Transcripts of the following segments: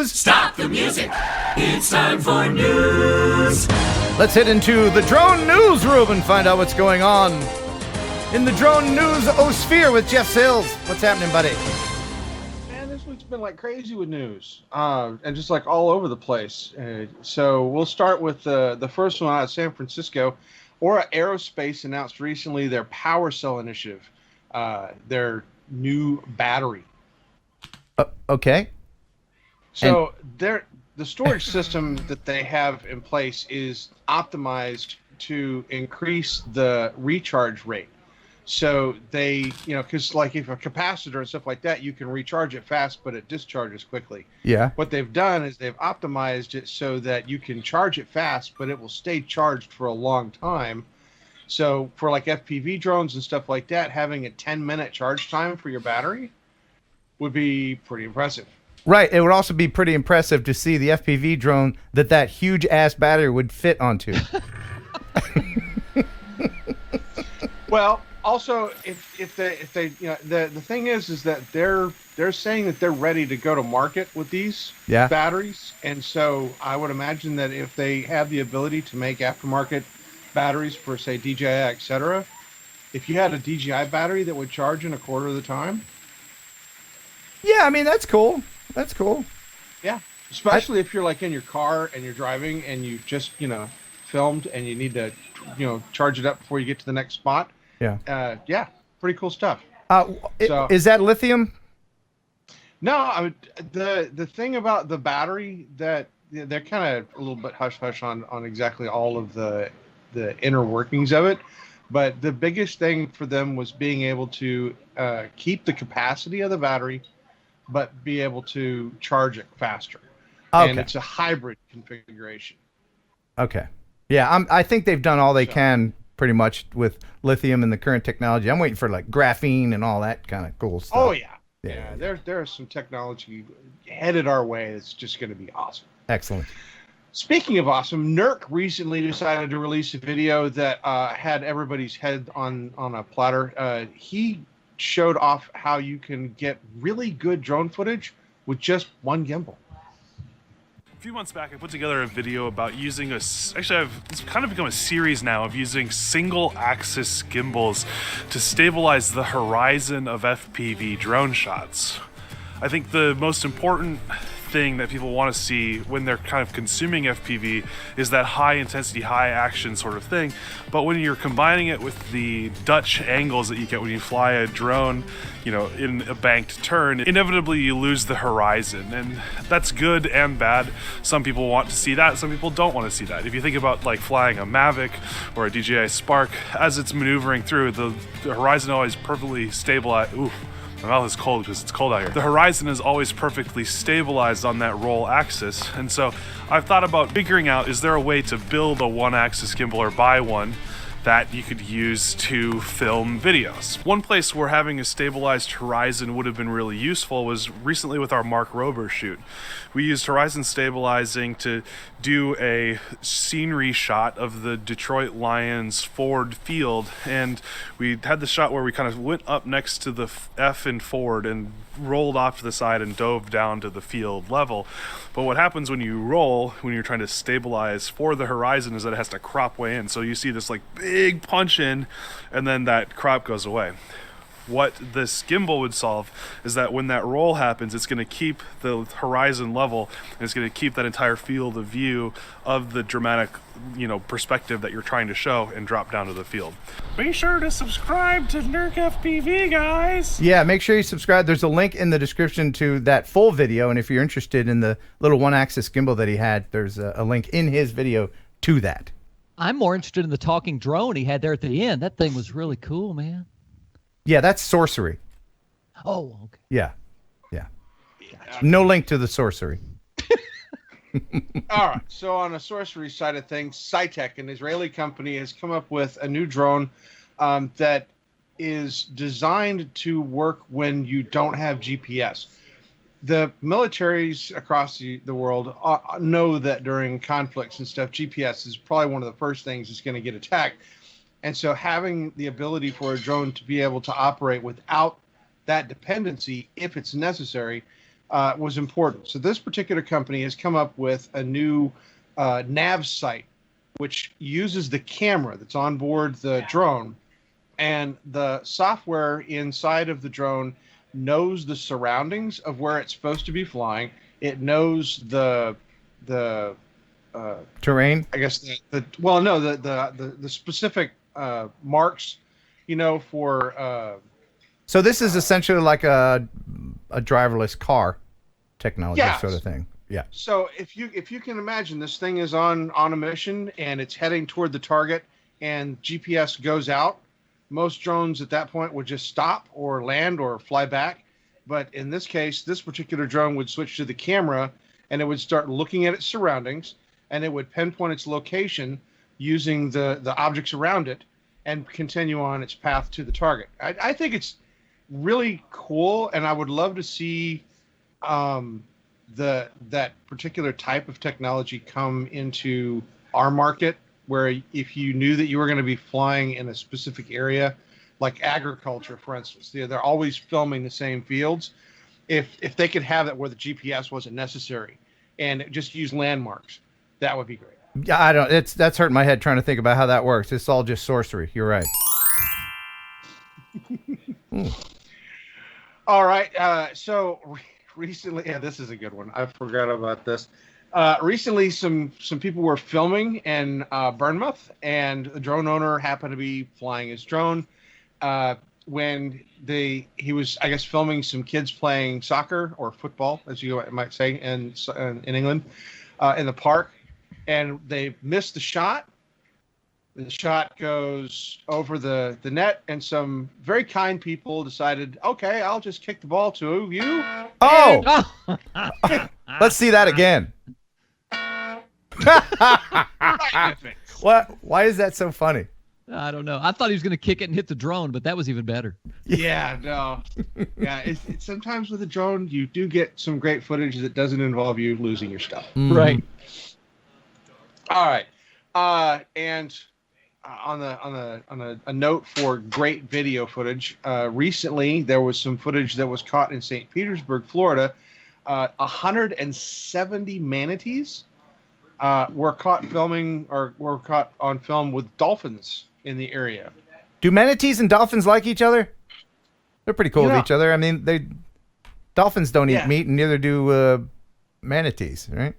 news? Stop the music. It's time for news. Let's head into the drone newsroom and find out what's going on in the drone news sphere with Jeff Sills. What's happening, buddy? Man, this week's been like crazy with news, and just like all over the place. So we'll start with the first one out of San Francisco. Aerospace announced recently their power cell initiative, their new battery. Okay. So the storage system that they have in place is optimized to increase the recharge rate. So they, because like if a capacitor and stuff like that, you can recharge it fast, but it discharges quickly. Yeah. What they've done is they've optimized it so that you can charge it fast, but it will stay charged for a long time. So for like FPV drones and stuff like that, having a 10-minute charge time for your battery would be pretty impressive. Right. It would also be pretty impressive to see the FPV drone that huge ass battery would fit onto. Well, also if they the thing is that they're saying that they're ready to go to market with these batteries, and so I would imagine that if they have the ability to make aftermarket batteries for say DJI, etc., if you had a DJI battery that would charge in a quarter of the time. Yeah, I mean that's cool. That's cool. Yeah, especially if you're like in your car and you're driving and you just filmed and you need to charge it up before you get to the next spot. Yeah. Yeah, pretty cool stuff. Is that lithium? No, the thing about the battery that they're kind of a little bit hush hush on exactly all of the inner workings of it, but the biggest thing for them was being able to keep the capacity of the battery but be able to charge it faster. Okay. And it's a hybrid configuration. Okay. Yeah, I think they've done all they can pretty much with lithium and the current technology. I'm waiting for like graphene and all that kind of cool stuff. Oh, yeah. Yeah, there's some technology headed our way that's just going to be awesome. Excellent. Speaking of awesome, NERC recently decided to release a video that had everybody's head on a platter. He showed off how you can get really good drone footage with just one gimbal. A few months back, I put together a video about using it's kind of become a series now of using single-axis gimbals to stabilize the horizon of FPV drone shots. I think the most important thing that people want to see when they're kind of consuming FPV is that high intensity, high action sort of thing. But when you're combining it with the Dutch angles that you get when you fly a drone, in a banked turn, inevitably you lose the horizon, and that's good and bad. Some people want to see that, some people don't want to see that. If you think about like flying a Mavic or a DJI Spark, as it's maneuvering through, the horizon always perfectly stabilized. Ooh. My mouth is cold because it's cold out here. The horizon is always perfectly stabilized on that roll axis. And so I've thought about figuring out, is there a way to build a one-axis gimbal or buy one that you could use to film videos? One place where having a stabilized horizon would have been really useful was recently with our Mark Rober shoot. We used horizon stabilizing to do a scenery shot of the Detroit Lions Ford field, and we had the shot where we kind of went up next to the F in Ford and rolled off to the side and dove down to the field level. But what happens when you roll, when you're trying to stabilize for the horizon, is that it has to crop way in. So you see this like big punch in, and then that crop goes away. What this gimbal would solve is that when that roll happens, it's going to keep the horizon level, and it's going to keep that entire field of view of the dramatic, perspective that you're trying to show, and drop down to the field. Be sure to subscribe to NERC FPV, guys. Yeah, make sure you subscribe. There's a link in the description to that full video, and if you're interested in the little one-axis gimbal that he had, there's a link in his video to that. I'm more interested in the talking drone he had there at the end. That thing was really cool, man. Yeah, that's sorcery. Oh, okay. Yeah. No link to the sorcery. All right. So on the sorcery side of things, Scitec, an Israeli company, has come up with a new drone that is designed to work when you don't have GPS. The militaries across the world know that during conflicts and stuff, GPS is probably one of the first things that's going to get attacked. And so having the ability for a drone to be able to operate without that dependency, if it's necessary, was important. So this particular company has come up with a new nav site, which uses the camera that's on board the drone, and the software inside of the drone knows the surroundings of where it's supposed to be flying. It knows the terrain. I guess the specific marks, for. So this is essentially like a driverless car technology Yeah. sort of thing. Yeah. So if you can imagine, this thing is on a mission and it's heading toward the target, and GPS goes out. Most drones at that point would just stop or land or fly back. But in this case, this particular drone would switch to the camera, and it would start looking at its surroundings, and it would pinpoint its location using the objects around it and continue on its path to the target. I think it's really cool, and I would love to see that particular type of technology come into our market, where if you knew that you were going to be flying in a specific area, like agriculture, for instance, they're always filming the same fields. If they could have it where the GPS wasn't necessary and just use landmarks, that would be great. Yeah, that's hurting my head trying to think about how that works. It's all just sorcery. You're right. All right. So recently, this is a good one. I forgot about this. Recently, some people were filming in Bournemouth, and the drone owner happened to be flying his drone when he was, I guess, filming some kids playing soccer or football, as you might say, in England, in the park, and they missed the shot. The shot goes over the net, and some very kind people decided, okay, I'll just kick the ball to you. Oh! Let's see that again. What? Why is that so funny? I don't know. I thought he was going to kick it and hit the drone, but that was even better. Yeah, no. Yeah, it's sometimes with a drone, you do get some great footage that doesn't involve you losing your stuff. Right. All right. And on a note for great video footage, recently there was some footage that was caught in St. Petersburg, Florida. 170 manatees were caught on film with dolphins in the area. Do manatees and dolphins like each other? They're pretty cool with each other. I mean, dolphins don't eat meat, and neither do manatees, right?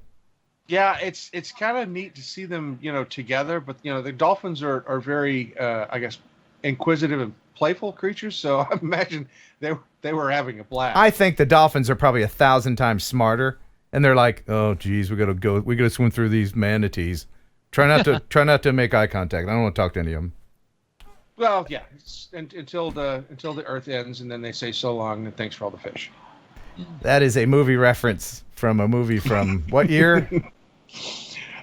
Yeah, it's kind of neat to see them, together. But the dolphins are very, I guess, inquisitive and playful creatures. So I imagine they were having a blast. I think the dolphins are probably 1,000 times smarter, and they're like, "Oh, geez, we gotta swim through these manatees. Try not to make eye contact. I don't want to talk to any of them." Well, yeah, until the Earth ends, and then they say so long and thanks for all the fish. That is a movie reference from a movie from what year?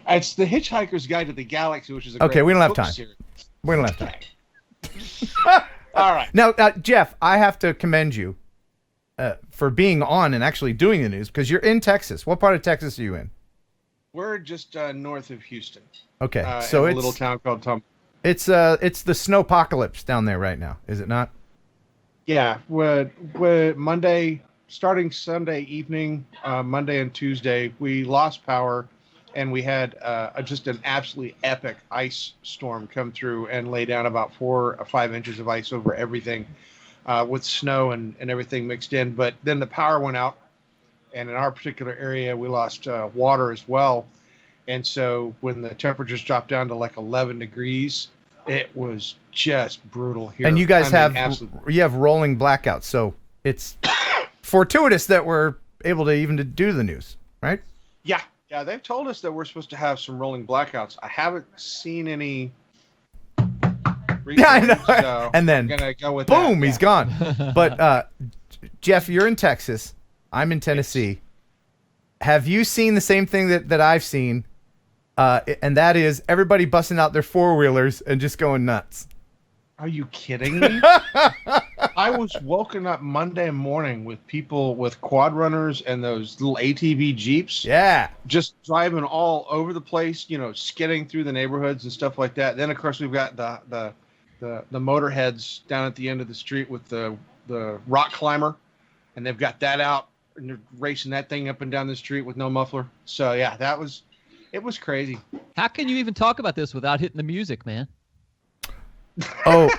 It's The Hitchhiker's Guide to the Galaxy, which is a okay. great We don't have book time. series. We don't have time. All right. Now, Jeff, I have to commend you for being on and actually doing the news, because you're in Texas. What part of Texas are you in? We're just north of Houston. Okay, so it's a little town called Tom. It's the snowpocalypse down there right now, is it not? Yeah, we're Monday, starting Sunday evening, Monday and Tuesday, we lost power, and we had just an absolutely epic ice storm come through and lay down about 4 or 5 inches of ice over everything, with snow and everything mixed in. But then the power went out, and in our particular area, we lost water as well. And so when the temperatures dropped down to like 11 degrees, it was just brutal here. And you guys have rolling blackouts, so it's fortuitous that we're able to even do the news, right? Yeah, they've told us that we're supposed to have some rolling blackouts. I haven't seen any. Yeah, I know. So and then I'm gonna go with boom, that. he's gone. But Jeff, you're in Texas. I'm in Tennessee. Have you seen the same thing that I've seen? And that is everybody busting out their four-wheelers and just going nuts. Are you kidding me? I was woken up Monday morning with people with quad runners and those little ATV Jeeps. Yeah. Just driving all over the place, skidding through the neighborhoods and stuff like that. Then, of course, we've got the motorheads down at the end of the street with the rock climber, and they've got that out and they're racing that thing up and down the street with no muffler. So yeah, it was crazy. How can you even talk about this without hitting the music, man? Oh,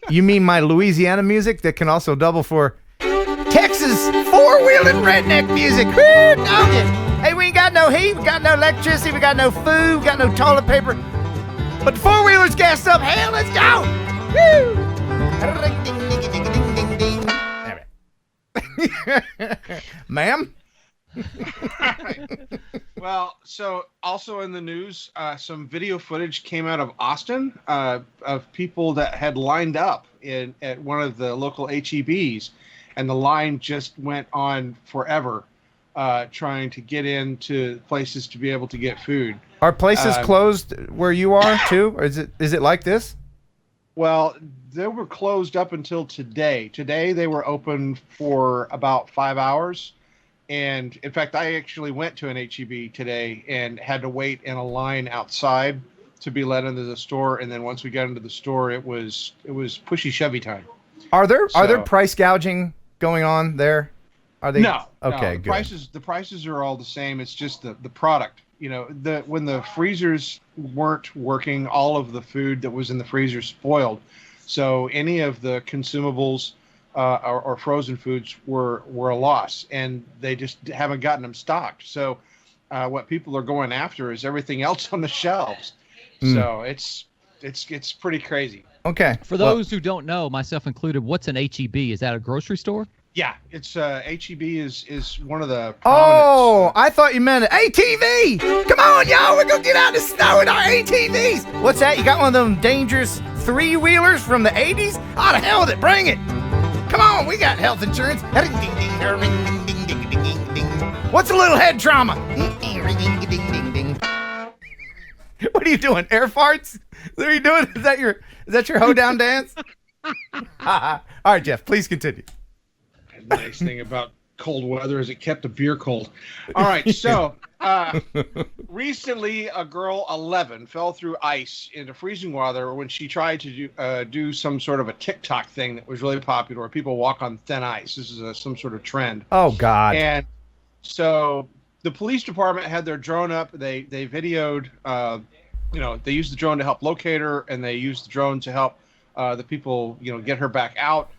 you mean my Louisiana music that can also double for Texas four-wheeling redneck music? Woo, dog it. Hey, we ain't got no heat, we got no electricity, we got no food, we got no toilet paper. But the four-wheeler's gassed up. Hell, let's go! Woo! Ding, ding, ding, ding, ding, ding. All right. Ma'am? Well, so also in the news, some video footage came out of Austin of people that had lined up at one of the local HEBs, and the line just went on forever, trying to get into places to be able to get food. Are places closed where you are too, or is it like this? Well, they were closed up until today. Today they were open for about 5 hours. And in fact, I actually went to an HEB today and had to wait in a line outside to be let into the store. And then once we got into the store, it was pushy Chevy time. Are there price gouging going on there? Are they? No. Okay, no. good. The prices are all the same. It's just the product. You know, when the freezers weren't working, all of the food that was in the freezer spoiled. So any of the consumables or frozen foods were a loss, and they just haven't gotten them stocked. So what people are going after is everything else on the shelves. So it's pretty crazy. Okay. For those who don't know, myself included, what's an HEB? Is that a grocery store? Yeah, it's HEB is one of the prominent, Oh, I thought you meant an ATV. Come on, y'all, we're gonna get out in the snow in our ATVs. What's that? You got one of them dangerous three-wheelers from the 80s? Oh, the hell with it, bring it. Come on, we got health insurance. What's a little head trauma? What are you doing? Air farts? What are you doing? Is that your hoedown dance? All right, Jeff, please continue. The nice thing about cold weather is it kept the beer cold. All right, so recently a girl 11 fell through ice into freezing water when she tried to do some sort of a TikTok thing that was really popular where people walk on thin ice. This is some sort of trend. Oh, God. And so the police department had their drone up. They videoed, they used the drone to help locate her, and they used the drone to help the people, get her back out.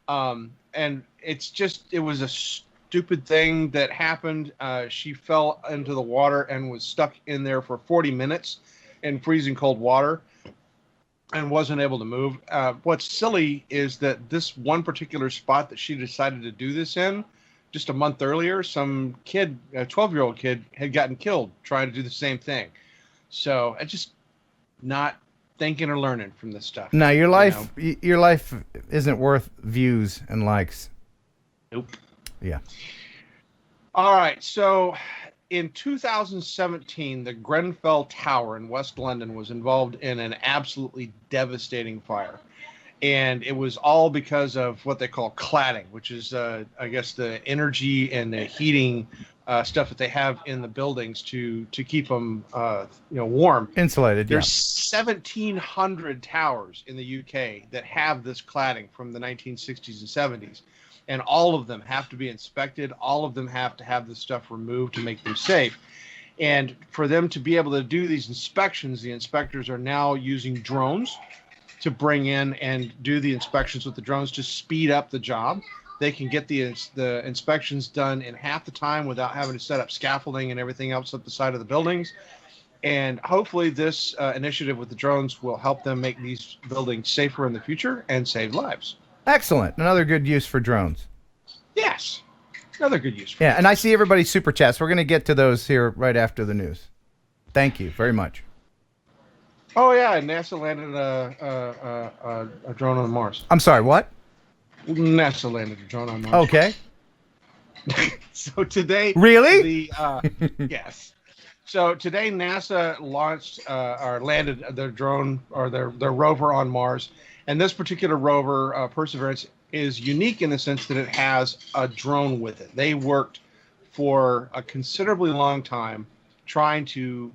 And it was a stupid thing that happened. She fell into the water and was stuck in there for 40 minutes in freezing cold water and wasn't able to move. What's silly is that this one particular spot that she decided to do this in, just a month earlier, some kid, a 12-year-old kid, had gotten killed trying to do the same thing. So I just not thinking or learning from this stuff. No, your life isn't worth views and likes. Nope. Yeah. All right. So in 2017, the Grenfell Tower in West London was involved in an absolutely devastating fire. And it was all because of what they call cladding, which is, I guess, the energy and the heating stuff that they have in the buildings to keep them, warm. Insulated, There's 1,700 towers in the UK that have this cladding from the 1960s and 70s. And all of them have to be inspected. All of them have to have this stuff removed to make them safe. And for them to be able to do these inspections, the inspectors are now using drones to bring in and do the inspections with the drones to speed up the job. They can get the inspections done in half the time without having to set up scaffolding and everything else up the side of the buildings. And hopefully this initiative with the drones will help them make these buildings safer in the future and save lives. Excellent. Another good use for drones. Yes. Another good use. Yeah, and I see everybody's super chats. We're going to get to those here right after the news. Thank you very much. Oh, yeah. NASA landed a drone on Mars. I'm sorry, what? NASA landed a drone on Mars. Okay. So today... Really? Yes. So today NASA launched or landed their drone or their rover on Mars. And this particular rover, Perseverance, is unique in the sense that it has a drone with it. They worked for a considerably long time trying to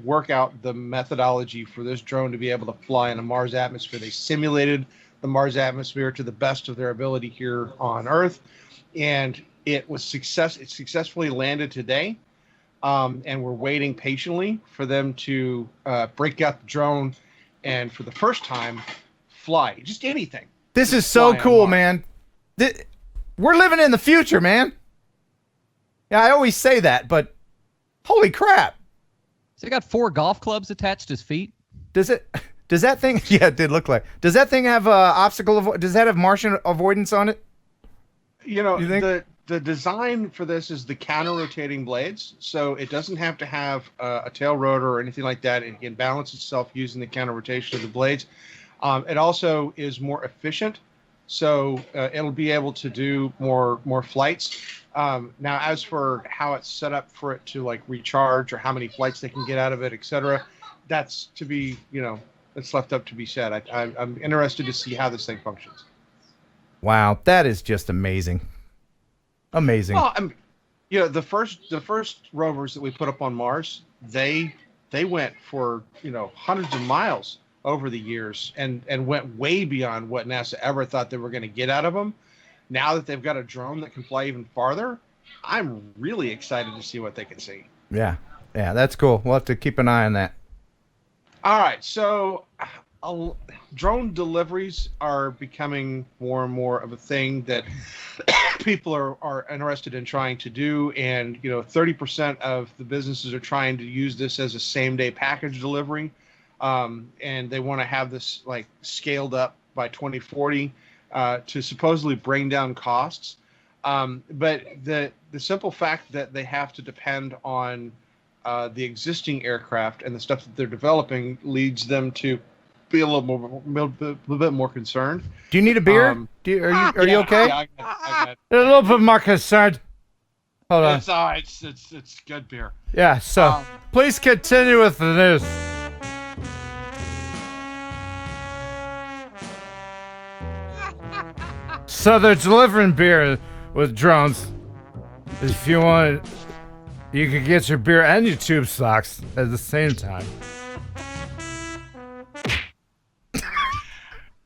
work out the methodology for this drone to be able to fly in a Mars atmosphere. They simulated the Mars atmosphere to the best of their ability here on Earth. And It successfully landed today, and we're waiting patiently for them to break out the drone and for the first time fly. Just anything. This Just is so fly on cool, Mars. man. We're living in the future, man. Yeah, I always say that, but holy crap. So he got 4 golf clubs attached to his feet. Does that thing? Yeah, it did look like. Does that thing have does that have Martian avoidance on it? You know, You think? the design for this is the counter-rotating blades, so it doesn't have to have a tail rotor or anything like that. It can balance itself using the counter-rotation of the blades. It also is more efficient, so it'll be able to do more flights. Now, as for how it's set up for it to like recharge or how many flights they can get out of it, etc., that's to be, it's left up to be said. I'm interested to see how this thing functions. Wow, that is just amazing. Amazing. Well, the first rovers that we put up on Mars, they went for hundreds of miles over the years and went way beyond what NASA ever thought they were going to get out of them. Now that they've got a drone that can fly even farther, I'm really excited to see what they can see. Yeah, that's cool. We'll have to keep an eye on that. All right, so drone deliveries are becoming more and more of a thing that people are interested in trying to do, and 30% of the businesses are trying to use this as a same-day package delivery, and they want to have this like scaled up by 2040 to supposedly bring down costs. But the simple fact that they have to depend on the existing aircraft and the stuff that they're developing leads them to be a little bit more concerned. Do you need a beer? Are you okay? Yeah, I got A little bit more concerned. Hold on. it's good beer. Yeah, so please continue with the news. So they're delivering beer with drones. If you want, you can get your beer and your tube socks at the same time.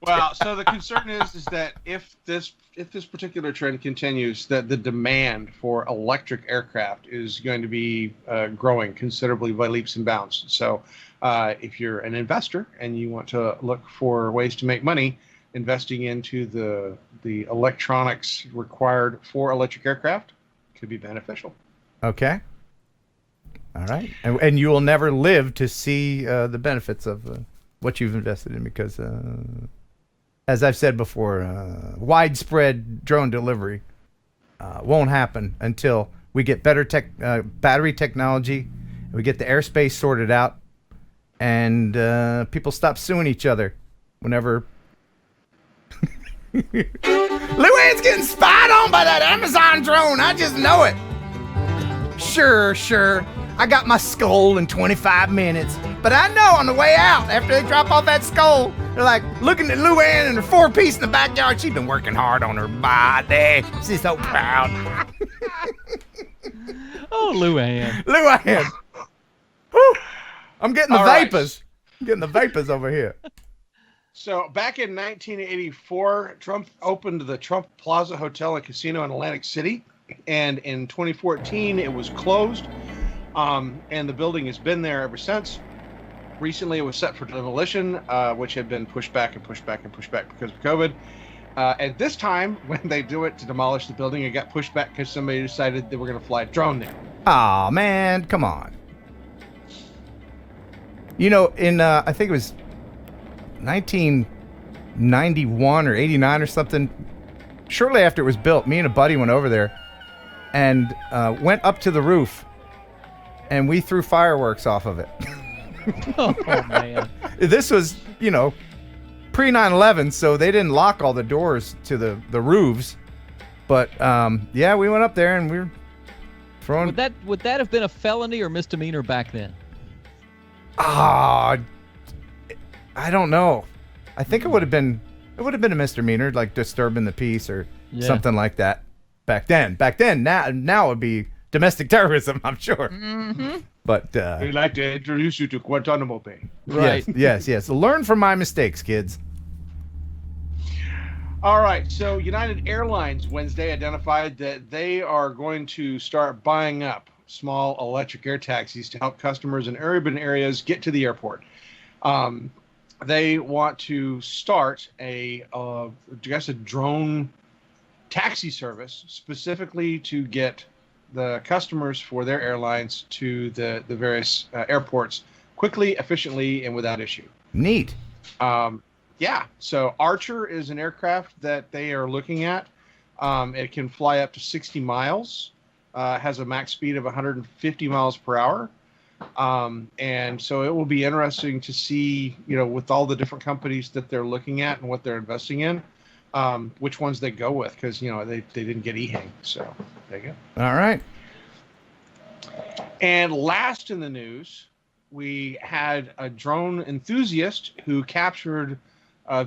Well, so the concern is that if this particular trend continues, that the demand for electric aircraft is going to be growing considerably by leaps and bounds. So if you're an investor and you want to look for ways to make money, investing into the electronics required for electric aircraft could be beneficial. Okay. All right. And you will never live to see the benefits of what you've invested in because, as I've said before, widespread drone delivery won't happen until we get better battery technology, we get the airspace sorted out, and people stop suing each other whenever... Luann's getting spied on by that Amazon drone. I just know it. Sure. I got my skull in 25 minutes. But I know on the way out, after they drop off that skull, they're like looking at Luann and her 4-piece in the backyard. She's been working hard on her body. She's so proud. Oh, Luann. Whew. I'm getting the All right. vapors. I'm getting the vapors over here. So back in 1984, Trump opened the Trump Plaza Hotel and Casino in Atlantic City. And in 2014, it was closed. And the building has been there ever since. Recently, it was set for demolition, which had been pushed back because of COVID. And this time, when they do it to demolish the building, it got pushed back because somebody decided they were going to fly a drone there. Aw, man, come on. In, I think it was 1991 or 89 or something, shortly after it was built, me and a buddy went over there and went up to the roof, and we threw fireworks off of it. Oh, man. This was, pre 9/11, so they didn't lock all the doors to the roofs. But yeah, we went up there and we were throwing. Would that have been a felony or misdemeanor back then? I don't know. I think it would have been a misdemeanor, like disturbing the peace or something like that. Back then. Now it would be domestic terrorism, I'm sure. Mm-hmm. But We'd like to introduce you to Guantanamo Bay. Right. Yes. Learn from my mistakes, kids. All right, so United Airlines Wednesday identified that they are going to start buying up small electric air taxis to help customers in urban areas get to the airport. They want to start a drone taxi service specifically to get the customers for their airlines to the various airports quickly, efficiently, and without issue. Neat. Yeah, so Archer is an aircraft that they are looking at. It can fly up to 60 miles, has a max speed of 150 miles per hour. And so it will be interesting to see, with all the different companies that they're looking at and what they're investing in, which ones they go with, because, they didn't get EHang. So there you go. All right. And last in the news, we had a drone enthusiast who captured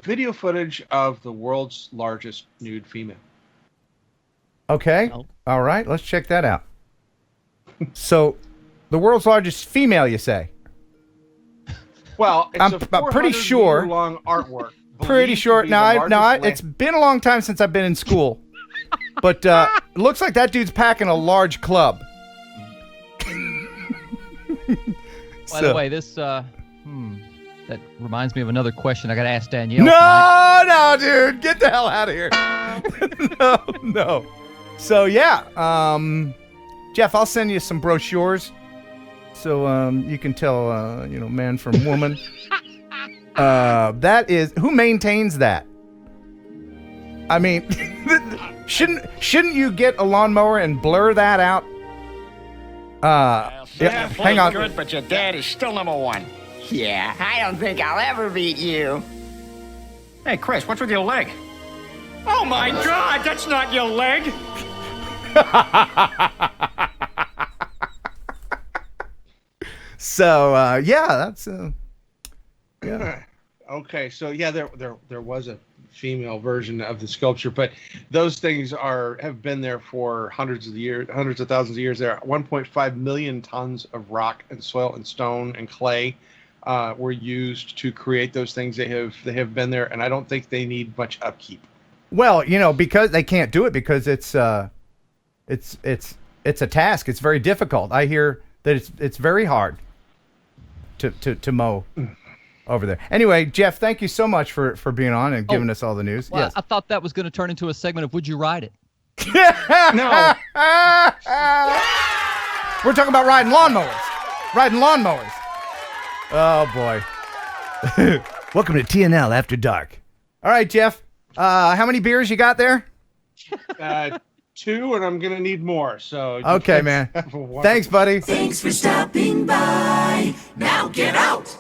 video footage of the world's largest nude female. Okay. Oh. All right. Let's check that out. So, the world's largest female, you say? Well, it's I'm a pretty sure. long artwork. Pretty sure. It's been a long time since I've been in school. But it looks like that dude's packing a large club. By the way, this that reminds me of another question I got to ask Danielle. tonight. No, dude, get the hell out of here. No. So yeah, Jeff, I'll send you some brochures, so you can tell, man from woman. That is who maintains that. I mean, shouldn't you get a lawnmower and blur that out? Yeah, hang on. Good, but your dad is still number one. Yeah, I don't think I'll ever beat you. Hey, Chris, what's with your leg? Oh my God, that's not your leg. So yeah, that's yeah. Okay, so yeah, there was a female version of the sculpture, but those things have been there for hundreds of thousands of years. There are 1.5 million tons of rock and soil and stone and clay were used to create those things. They have been there, and I don't think they need much upkeep. Well, because they can't do it because it's a task. It's very difficult. I hear that it's very hard to mow over there. Anyway, Jeff, thank you so much for being on and giving us all the news. Well, yes. I thought that was going to turn into a segment of Would You Ride It? No. We're talking about riding lawnmowers. Oh, boy. Welcome to TNL After Dark. All right, Jeff. How many beers you got there? 2, and I'm going to need more. So okay, man. Thanks, buddy. Thanks for stopping by. Now get out.